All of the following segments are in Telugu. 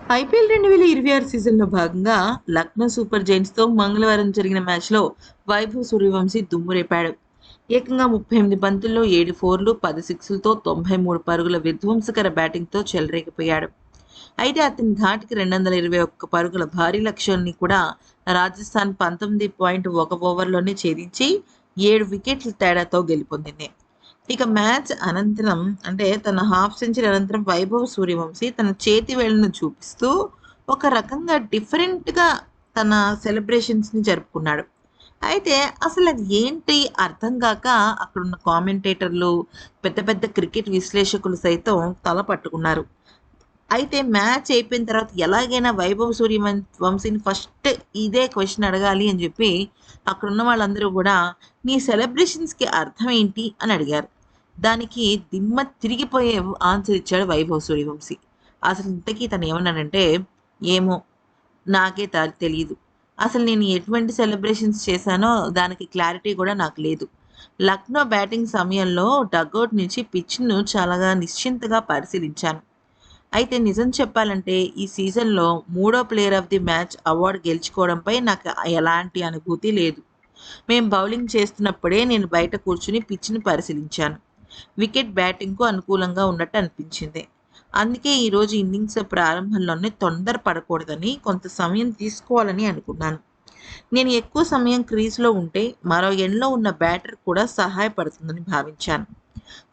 ఐపీఎల్ 2026 సీజన్‌లో భాగంగా లక్నో సూపర్ జైంట్స్‌తో మంగళవారం జరిగిన మ్యాచ్‌లో వైభవ్ సూర్యవంశీ దుమ్మురేపాడు. ఏకంగా 38 బంతుల్లో 7 ఫోర్లు, 10 సిక్స్‌లతో 93 పరుగుల విధ్వంసకర బ్యాటింగ్‌తో చెలరేగిపోయాడు. అయితే అతని ధాటికి 221 పరుగుల భారీ లక్ష్యాన్ని కూడా రాజస్థాన్ 19.1 ఓవర్‌లోనే ఛేదించి 7 వికెట్ల తేడాతో గెలుపొందింది. ఇక మ్యాచ్ అనంతరం అంటే తన హాఫ్ సెంచరీ అనంతరం వైభవ్ సూర్యవంశీ తన చేతి వేళ్లను చూపిస్తూ ఒక రకంగా డిఫరెంట్‌గా తన సెలబ్రేషన్స్‌ని జరుపుకున్నాడు. అయితే అసలు అది ఏంటి అర్థం గాక అక్కడున్న కామెంటేటర్లు, పెద్ద పెద్ద క్రికెట్ విశ్లేషకులు సైతం తల పట్టుకున్నారు. అయితే మ్యాచ్ అయిపోయిన తర్వాత ఎలాగైనా వైభవ్ వంశీని ఫస్ట్ ఇదే క్వెషన్ అడగాలి అని చెప్పి అక్కడున్న వాళ్ళందరూ గూడా "నీ సెలబ్రేషన్స్‌కి అర్థం ఏంటి?" అని అడిగారు. దానికి దిమ్మ తిరిగిపోయే ఆన్సర్ ఇచ్చాడు వైభవ్ సూర్యవంశీ. అసలు ఇంతకీ తను ఏమన్నాడంటే, "ఏమో నాకే తెలీదు. అసలు నేను ఎటువంటి సెలబ్రేషన్స్ చేశానో దానికి క్లారిటీ కూడా నాకు లేదు. లక్నో బ్యాటింగ్ సమయంలో డగౌట్ నుంచి పిచ్‌ను చాలా నిశ్చింతగా పరిశీలించాను. అయితే నిజం చెప్పాలంటే ఈ సీజన్‌లో మూడో player of the match award గెలుచుకోవడంపై నాకు ఎలాంటి అనుభూతి లేదు. మేం బౌలింగ్ చేస్తున్నప్పుడే నేను బయట కూర్చుని పిచ్‌ని పరిశీలించాను. వికెట్ బ్యాటింగ్‌కు అనుకూలంగా ఉన్నట్టు అనిపించింది. అందుకే ఈరోజు ఇన్నింగ్స్ ప్రారంభంలోనే తొందర పడకూడదని కొంత సమయం తీసుకోవాలని అనుకున్నాను. నేను ఎక్కువ సమయం క్రీజ్‌లో ఉంటే మరో ఎండ్‌లో ఉన్న బ్యాటర్ కూడా సహాయపడుతుందని భావించాను.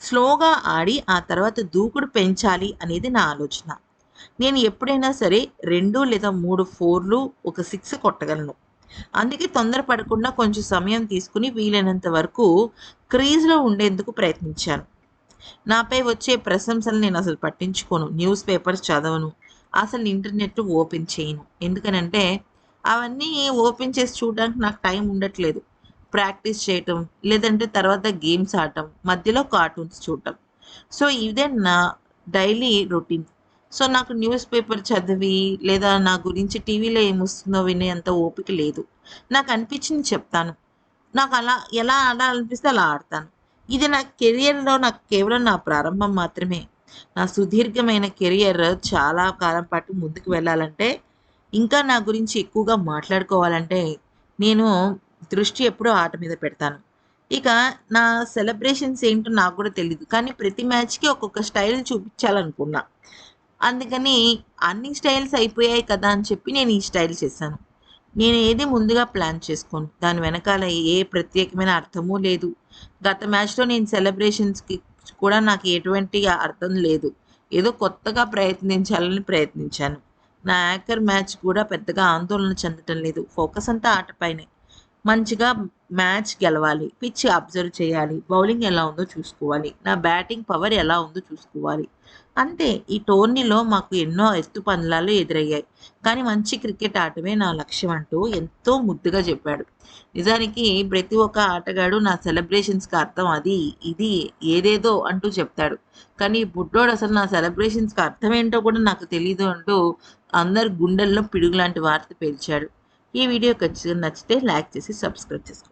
స్లోగా ఆడి ఆ తర్వాత దూకుడు పెంచాలి అనేది నా ఆలోచన. నేను ఎప్పుడైనా సరే 2 లేదా 3 ఫోర్లు, ఒక 6 కొట్టగలను. అందుకే తొందర పడకుండా కొంచెం సమయం తీసుకొని వీలైనంత వరకు క్రీజ్‌లో ఉండేందుకు ప్రయత్నించాను. నాపై వచ్చే ప్రశంసలు నేనసలు పట్టించుకోను. న్యూస్ పేపర్స్ చదవను. అసలు ఇంటర్నెట్ ఓపెన్ చేయను. ఎందుకనంటే, అవన్నీ ఓపెన్ చేసి చూడడానికి నాకు టైం ఉండట్లేదు. ప్రాక్టీస్ చేయటం, లేదంటే తర్వాత గేమ్స్ ఆడటం, మధ్యలో కార్టూన్స్ చూడటం. సో, ఇదే నా డైలీ రొటీన్. సో, నాకు న్యూస్ పేపర్ చదివి, లేదా నా గురించి టీవీలో ఏమొస్తుందో వినేంత ఓపిక లేదు. నాకనిపించింది చెప్తాను. నాకలా ఎలా ఆడాలనిపిస్తే అలా ఆడతాను. ఇది నా కెరియర్‌లో నాకు కేవలం నా ప్రారంభం మాత్రమే. నా సుదీర్ఘమైన కెరియర్ చాలా కాలం పాటు ముందుకు వెళ్ళాలంటే, ఇంకా నా గురించి ఎక్కువగా మాట్లాడుకోవాలంటే, నేను దృష్టి ఎప్పుడూ ఆట మీద పెడతాను. ఇక నా సెలబ్రేషన్స్ ఏంటో నాకు గూడా తెలీదు. కానీ ప్రతి మ్యాచ్‌కి ఒక్కొక్క స్టైల్ చూపించాలనుకున్నా. అందుకని అన్ని స్టైల్స్ అయిపోయాయి కదా! అని చెప్పి నేను ఈ స్టైల్ చేశాను. నేను ఏది ముందుగా ప్లాన్ చేసుకోను. దాని వెనకాల ఏ ప్రత్యేకమైన అర్థమూ లేదు. గత మ్యాచ్‌లో నేను సెలబ్రేషన్స్‌కి కూడా నాకు ఎటువంటి అర్థం లేదు. ఏదో కొత్తగా ప్రయత్నించాలని ప్రయత్నించాను. నా యాంకర్ మ్యాచ్ కూడా పెద్దగా ఆందోళన చెందటం లేదు. ఫోకస్ అంతా ఆటపైనే. మంచిగా మ్యాచ్ గెలవాలి. పిచ్ అబ్జర్వ్ చేయాలి. బౌలింగ్ ఎలా ఉందో చూసుకోవాలి. నా బ్యాటింగ్ పవర్ ఎలా ఉందో చూసుకోవాలి. అంతే. ఈ టోర్నీలో మాకు ఎన్నో ఎత్తుపల్లాలు ఎదురయ్యాయి. కానీ మంచి క్రికెట్ ఆడటమే నా లక్ష్యం అంటూ ఎంతో ముద్దుగా చెప్పాడు. నిజానికి ప్రతి ఒక్క ఆటగాడు నా సెలబ్రేషన్స్‌కి అర్థం అది, ఇది ఏదేదో అంటూ చెప్తాడు. కానీ ఈ బుడ్డోడు అసలు నా సెలబ్రేషన్స్‌కి అర్థం ఏంటో కూడా నాకు తెలీదు అంటూ అందరి గుండెల్లో పిడుగులాంటి వార్త పేల్చాడు. ఈ వీడియో ఖచ్చితంగా నచ్చితే లైక్ చేసి సబ్స్క్రైబ్ చేసుకోండి.